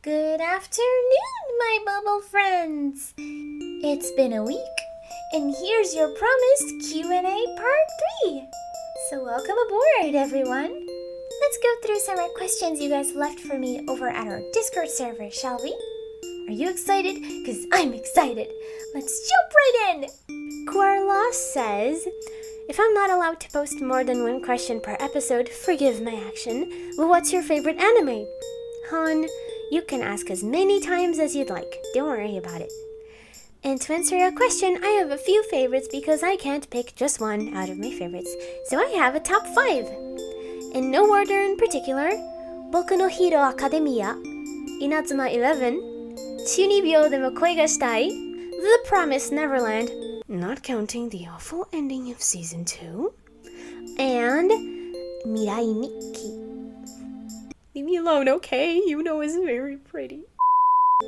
Good afternoon, my bubble friends! It's been a week, and here's your promised Q&A Part 3. So welcome aboard, everyone! Let's go through some of the questions you guys left for me over at our Discord server, shall we? Are you excited? Because I'm excited! Let's jump right in! Orlov says, if I'm not allowed to post more than one question per episode, forgive my action. But what's your favorite anime? Han, you can ask as many times as you'd like. Don't worry about it. And to answer your question, I have a few favorites because I can't pick just one out of my favorites. So I have a top 5. In no order in particular, Boku no Hero Academia, Inazuma 11, Chunibyo demo koi ga shitai, The Promised Neverland, not counting the awful ending of Season 2, and Mirai Nikki. Leave me alone, okay? You know it's very pretty.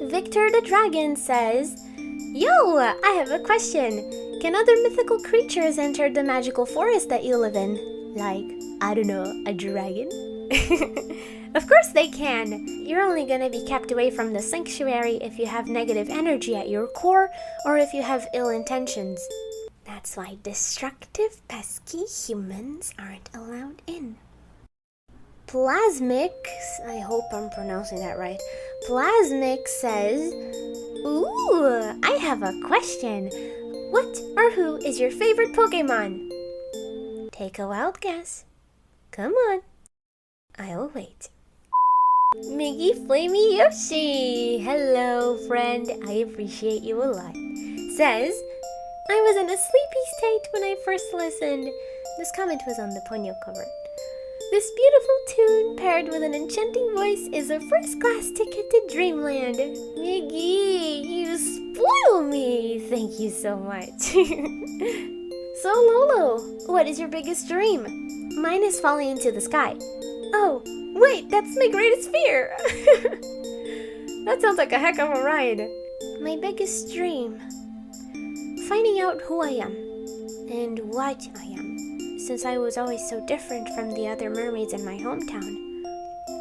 Victor the Dragon says, yo, I have a question. Can other mythical creatures enter the magical forest that you live in? Like, I don't know, a dragon? Of course they can. You're only gonna be kept away from the sanctuary if you have negative energy at your core or if you have ill intentions. That's why destructive, pesky humans aren't allowed in. Plasmic, I hope I'm pronouncing that right. Plasmic says, ooh, I have a question. What or who is your favorite Pokemon? Take a wild guess. Come on. I'll wait. Miggy Flamey Yoshi! Hello, friend. I appreciate you a lot. Says, I was in a sleepy state when I first listened. This comment was on the Ponyo cover. This beautiful tune paired with an enchanting voice is a first-class ticket to Dreamland. Miggy, you spoil me! Thank you so much. So Lolo, what is your biggest dream? Mine is falling into the sky. Oh, wait, that's my greatest fear! That sounds like a heck of a ride. My biggest dream? Finding out who I am and what I am. Since I was always so different from the other mermaids in my hometown.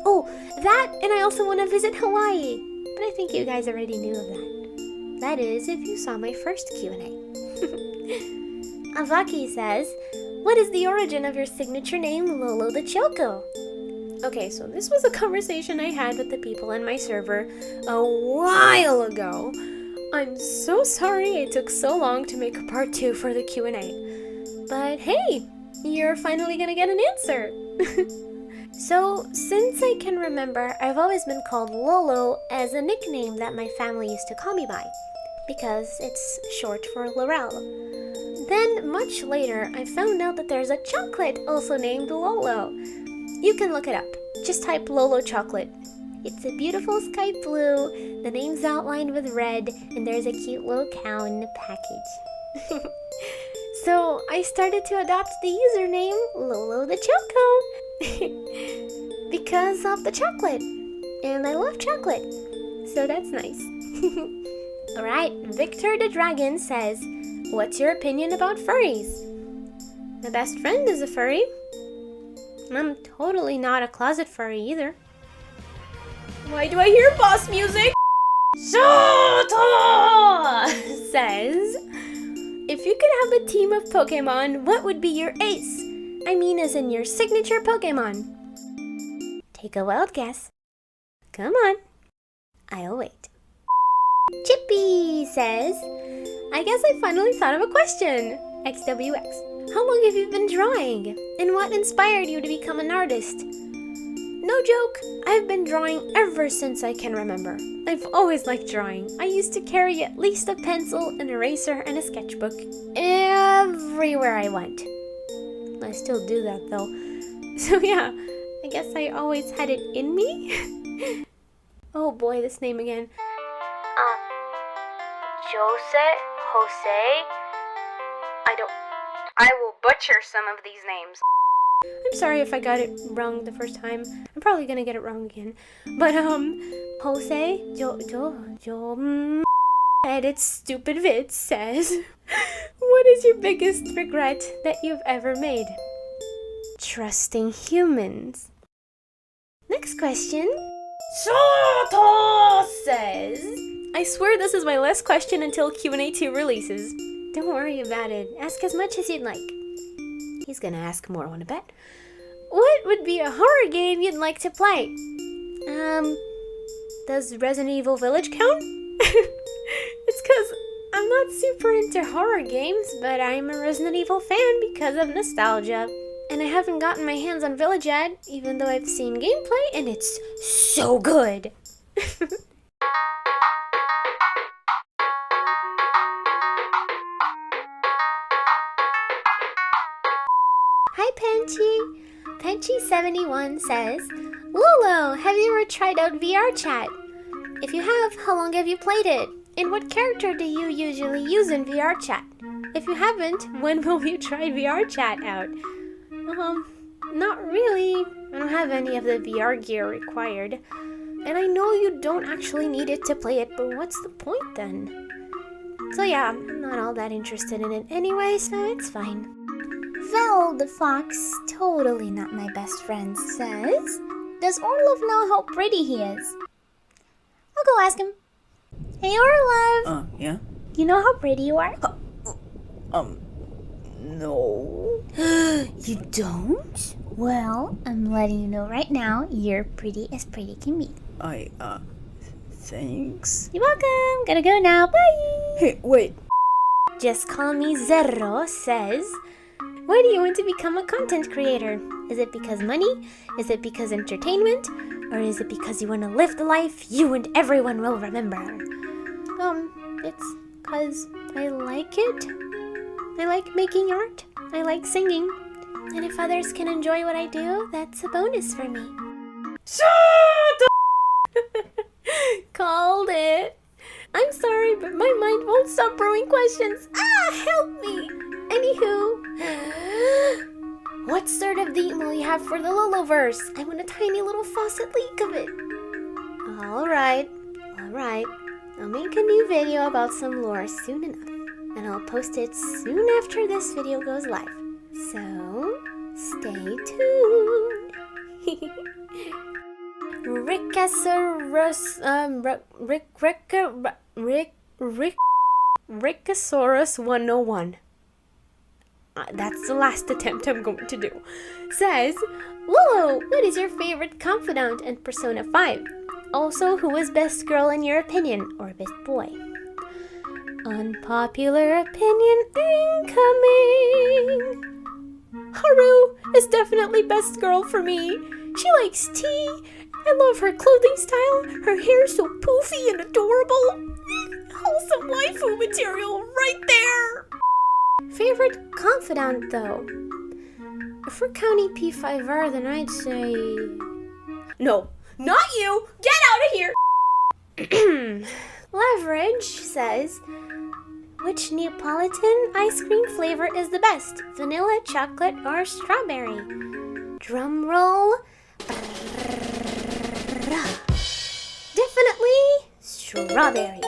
Oh, that, and I also want to visit Hawaii. But I think you guys already knew of that. That is, if you saw my first Q&A. Avaki says, what is the origin of your signature name, LolloTheChoco? Okay, so this was a conversation I had with the people in my server a while ago. I'm so sorry it took so long to make a part 2 for the Q&A. But hey, you're finally gonna get an answer. So, since I can remember, I've always been called Lolo as a nickname that my family used to call me by, because it's short for Laurel. Then, much later, I found out that there's a chocolate also named Lolo. You can look it up. Just type Lolo chocolate. It's a beautiful sky blue, the name's outlined with red, and there's a cute little cow in the package. So I started to adopt the username LolloTheChoco because of the chocolate. And I love chocolate. So that's nice. Alright, Victor the Dragon says, what's your opinion about furries? My best friend is a furry. I'm totally not a closet furry either. Why do I hear boss music? Shoto says, if you could have a team of Pokemon, what would be your ace? I mean as in your signature Pokemon. Take a wild guess. Come on. I'll wait. Chippy says, I guess I finally thought of a question. XWX. How long have you been drawing? And what inspired you to become an artist? No joke, I've been drawing ever since I can remember. I've always liked drawing. I used to carry at least a pencil, an eraser, and a sketchbook everywhere I went. I still do that though. So yeah, I guess I always had it in me. Oh boy, this name again. Jose? I will butcher some of these names. I'm sorry if I got it wrong the first time. I'm probably gonna get it wrong again. But, Jose, edit stupid vid says, what is your biggest regret that you've ever made? Trusting humans. Next question. Shoto! swear this is my last question until Q&A 2 releases. Don't worry about it. Ask as much as you'd like. He's gonna ask more, wanna bet? What would be a horror game you'd like to play? Does Resident Evil Village count? It's cause I'm not super into horror games, but I'm a Resident Evil fan because of nostalgia. And I haven't gotten my hands on Village yet, even though I've seen gameplay, and it's so good. Hi, Penchy. Penchy71 says, Lolo, have you ever tried out VR chat? If you have, how long have you played it? And what character do you usually use in VR chat? If you haven't, when will you try VR chat out? Not really. I don't have any of the VR gear required. And I know you don't actually need it to play it, but what's the point then? So yeah, I'm not all that interested in it anyway, so it's fine. Val the Fox, totally not my best friend, says, does Orlov know how pretty he is? I'll go ask him. Hey Orlov! Yeah? You know how pretty you are? No. You don't? Well, I'm letting you know right now, you're pretty as pretty can be. Thanks. You're welcome. Gotta go now. Bye! Hey, wait. Just Call Me Zerro says, why do you want to become a content creator? Is it because money? Is it because entertainment? Or is it because you want to live the life you and everyone will remember? It's because I like it. I like making art. I like singing. And if others can enjoy what I do, that's a bonus for me. Shut up! Called it. I'm sorry, but my mind won't stop brewing questions. Help me! Anywho, what sort of theme will you have for the Lolo-verse? I want a tiny little faucet leak of it. Alright. I'll make a new video about some lore soon enough. And I'll post it soon after this video goes live. So, stay tuned. Rickosaurus 101. That's the last attempt I'm going to do. Says, Lolo, what is your favorite confidant in Persona 5? Also, who is best girl in your opinion, or best boy? Unpopular opinion incoming. Haru is definitely best girl for me. She likes tea. I love her clothing style. Her hair is so poofy and adorable. Wholesome waifu material right there. Favorite confidant, though? If we're counting P5R, then I'd say... No, not you! Get out of here! Leverage says, which Neapolitan ice cream flavor is the best? Vanilla, chocolate, or strawberry? Drum roll. Definitely strawberry.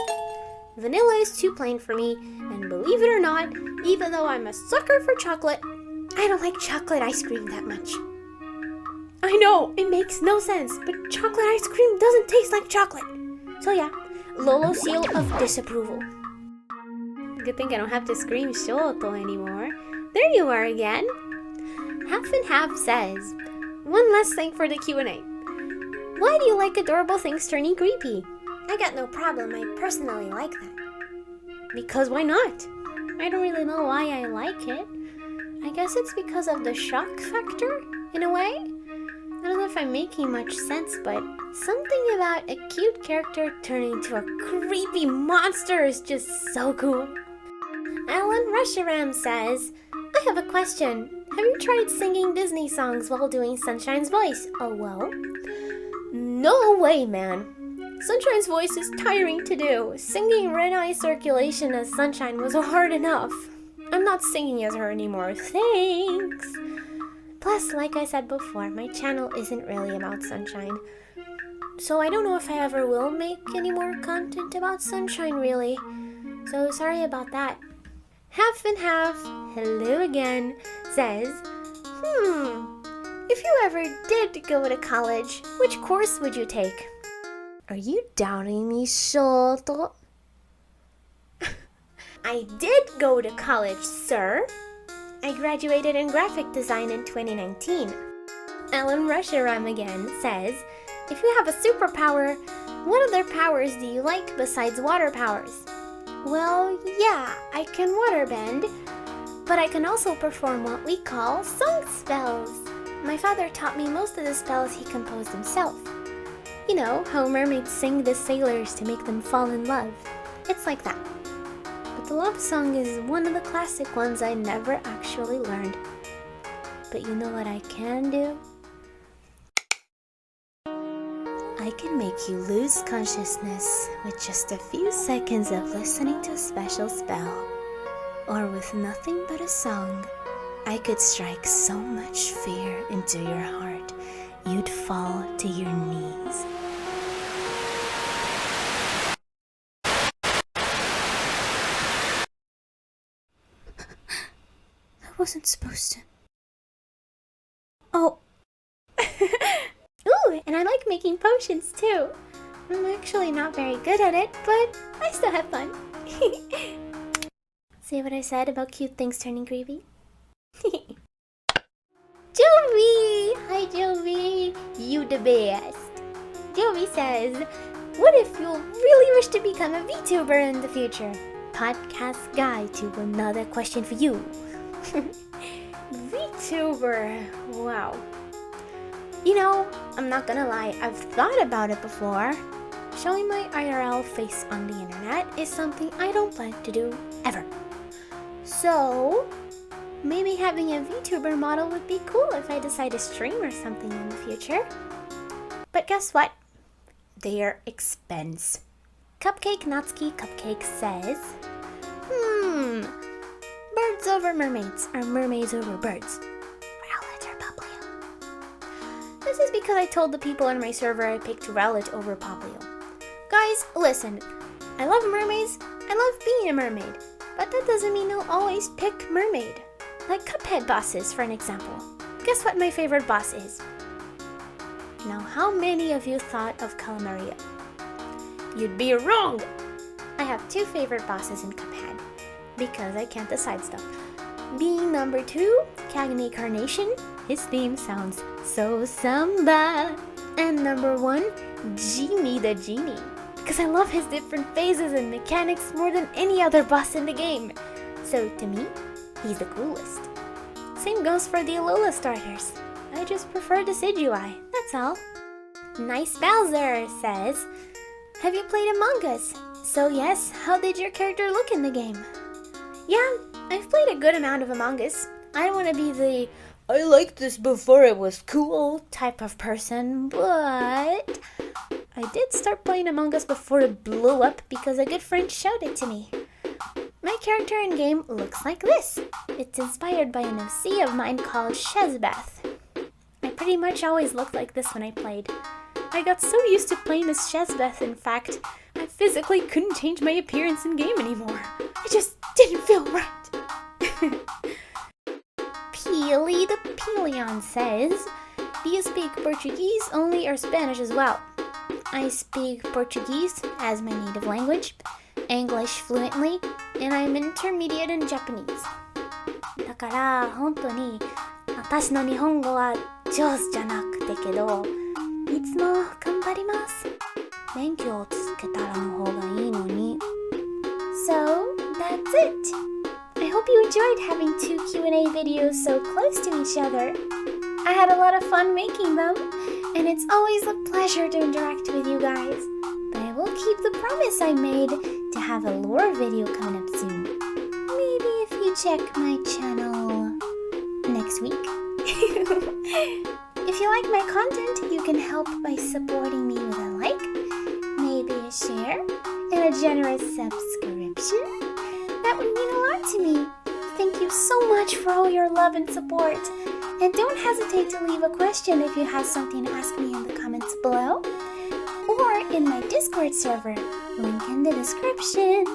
Vanilla is too plain for me, and believe it or not, even though I'm a sucker for chocolate, I don't like chocolate ice cream that much. I know, it makes no sense, but chocolate ice cream doesn't taste like chocolate. So yeah, Lolo seal of disapproval. Good thing I don't have to scream Shoto anymore. There you are again. Half and Half says, one last thing for the Q&A. Why do you like adorable things turning creepy? I got no problem, I personally like that. Because why not? I don't really know why I like it. I guess it's because of the shock factor, in a way. I don't know if I'm making much sense, but something about a cute character turning into a creepy monster is just so cool. Alan Rusharam says, I have a question. Have you tried singing Disney songs while doing Sunshine's voice? Oh well. No way, man. Sunshine's voice is tiring to do. Singing Red Eye Circulation as Sunshine was hard enough. I'm not singing as her anymore, thanks. Plus, like I said before, my channel isn't really about Sunshine. So I don't know if I ever will make any more content about Sunshine, really. So sorry about that. Half and Half, hello again, says, if you ever did go to college, which course would you take? Are you doubting me, Shoto? I did go to college, sir. I graduated in graphic design in 2019. Ellen Rusheram again says, if you have a superpower, what other powers do you like besides water powers? Well, yeah, I can waterbend, but I can also perform what we call song spells. My father taught me most of the spells he composed himself. You know, how mermaids sing the sailors to make them fall in love. It's like that. But the love song is one of the classic ones I never actually learned. But you know what I can do? I can make you lose consciousness with just a few seconds of listening to a special spell. Or with nothing but a song, I could strike so much fear into your heart, you'd fall to your knees. I wasn't supposed to. Oh. Ooh, and I like making potions too. I'm actually not very good at it, but I still have fun. See what I said about cute things turning creepy? Jovi! Hi Jovi! You the best! Jovi says, what if you really wish to become a VTuber in the future? Podcast guide to another question for you. VTuber, wow. You know, I'm not gonna lie, I've thought about it before. Showing my IRL face on the internet is something I don't plan to do ever. So, maybe having a VTuber model would be cool if I decide to stream or something in the future. But guess what? They're expensive. Cupcake Natsuki Cupcake says, birds over mermaids, or mermaids over birds. Rowlet or Poplio? This is because I told the people on my server I picked Rowlet over Poplio. Guys, listen, I love mermaids, I love being a mermaid, but that doesn't mean I'll always pick mermaid. Like Cuphead bosses, for an example. Guess what my favorite boss is? Now, how many of you thought of Calamaria? You'd be wrong! I have two favorite bosses in Cuphead, because I can't decide stuff. Being number 2, Cagney Carnation, his theme sounds so samba. And number 1, Genie the Genie, because I love his different phases and mechanics more than any other boss in the game. So to me, he's the coolest. Same goes for the Alola starters. I just prefer the Decidueye, that's all. Nice Bowser says, have you played Among Us? So yes, how did your character look in the game? Yeah, I've played a good amount of Among Us. I don't want to be the I liked this before it was cool type of person, but I did start playing Among Us before it blew up because a good friend showed it to me. My character in game looks like this. It's inspired by an MC of mine called Shezbeth. I pretty much always looked like this when I played. I got so used to playing as Shezbeth, in fact, I physically couldn't change my appearance in game anymore. It just didn't feel right. Peely the Pelion says, do you speak Portuguese only or Spanish as well? I speak Portuguese as my native language, English fluently, and I'm intermediate in Japanese. だから本当に私の日本語は上手じゃなくてけど、いつも頑張ります。勉強を続けたらの方がいいのに。So, that's it. I hope you enjoyed having 2 Q&A videos so close to each other. I had a lot of fun making them, and it's always a pleasure to interact with you guys. But I will keep the promise I made to have a lore video coming up soon. Maybe if you check my channel next week. If you like my content, you can help by supporting me with a like, maybe a share, and a generous subscription. That would mean a lot to me. Thank you so much for all your love and support. And don't hesitate to leave a question if you have something to ask me in the comments below. Or in my Discord server, link in the description.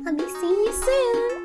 I'll be seeing you soon.